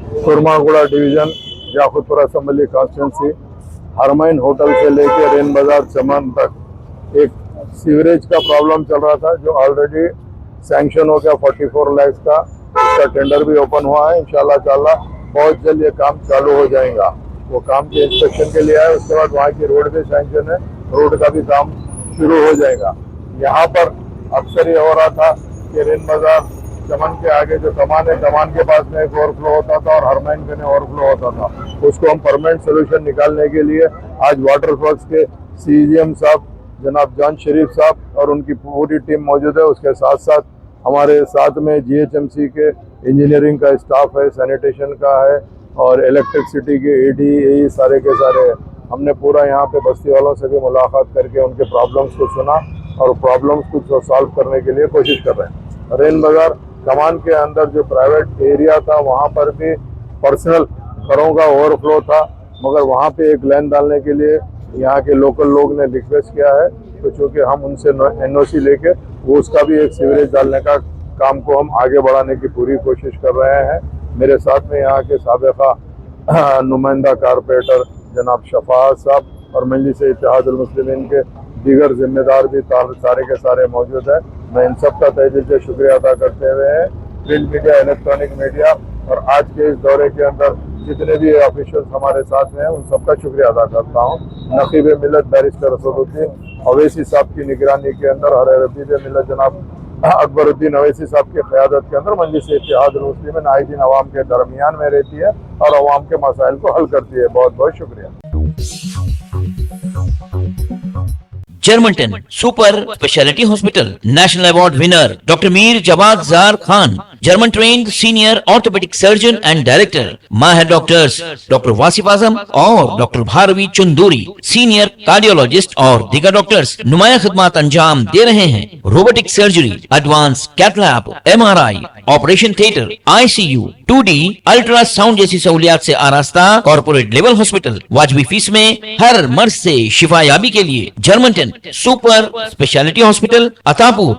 कुर्मागुड़ा division याकुतपुर assembly constituency हरमैन hotel से लेके rain बाजार चमन तक एक सीवरेज का प्रॉब्लम चल रहा था, जो ऑलरेडी सैंक्शन हो गया 44 लाख का। इसका टेंडर भी ओपन हुआ है। इंशाल्लाह ताला बहुत जल्द ये काम चालू हो जाएगा। वो काम के इंस्पेक्शन के लिए आए, उसके बाद वहाँ की रोड भी सैंक्शन है, रोड का भी काम शुरू हो जाएगा। यहाँ पर अक्सर ये हो रहा था कि रेन बाजार चमन के आगे जो कमान है, कमान के पास में एक ओवरफ्लो होता था और हरमैन में ओवरफ्लो होता था। उसको हम परमानेंट सोल्यूशन निकालने के लिए आज वाटर वर्क्स के CGM साहब जनाब जान शरीफ साहब और उनकी पूरी टीम मौजूद है। उसके साथ साथ हमारे साथ में GHMC के इंजीनियरिंग का स्टाफ है, सैनिटेशन का है और इलेक्ट्रिसिटी के AD सारे के सारे। हमने पूरा यहाँ पे बस्ती वालों से भी मुलाकात करके उनके प्रॉब्लम्स को सुना और प्रॉब्लम्स को सॉल्व करने के लिए कोशिश कर रहे हैं। रेन बाजार कमान के अंदर जो प्राइवेट एरिया था, वहाँ पर भी पर्सनल घरों का ओवरफ्लो था, मगर वहाँ पे एक लाइन डालने के लिए यहाँ के लोकल लोग ने रिक्वेस्ट किया है, तो चूँकि हम उनसे NOC लेके वो उसका भी एक सीवरेज डालने का काम को हम आगे बढ़ाने की पूरी कोशिश कर रहे हैं। मेरे साथ में यहाँ के साबिका नुमाइंदा कारपोरेटर जनाब शफाअत साहब और मजलिस इत्तेहादुल मुस्लिमीन के दीगर जिम्मेदार भी सारे के सारे मौजूद है। मैं इन सब का तहे दिल से शुक्रिया अदा करते हुए प्रिंट मीडिया, इलेक्ट्रॉनिक मीडिया और आज के इस दौरे के अंदर जितने भी ऑफिशियल्स हमारे साथ में हैं, उन सबका शुक्रिया अदा करता हूँ। नकीब मिलत बैरिस्टर रसूलुद्दीन अवैसी साहब की निगरानी के अंदर और रबीब मिलत जनाब अकबरुद्दीन अवैसी साहब की क़यादत के अंदर मजलिस इत्तेहादुल मुस्लिमीन आए दिन अवाम के दरमियान में रहती है और अवाम के मसाइल को हल करती है। बहुत बहुत शुक्रिया। Germanton super speciality hospital, national award winner doctor Mir Jawad Zar Khan, German trained senior orthopaedic surgeon and director, माहिर डॉक्टर्स डॉक्टर वासिफ आजम और doctor Bharvi Chanduri, senior cardiologist और दीगर डॉक्टर्स नुमाया खिदमत अंजाम दे रहे हैं। Robotic surgery, advance cath lab, MRI, operation theatre, ICU, 2D ultrasound जैसी सहूलियात से आरास्ता कॉर्पोरेट लेवल हॉस्पिटल, वाजबी फीस में हर मर्ज से शिफायाबी के लिए Germanton super speciality hospital, Attapur.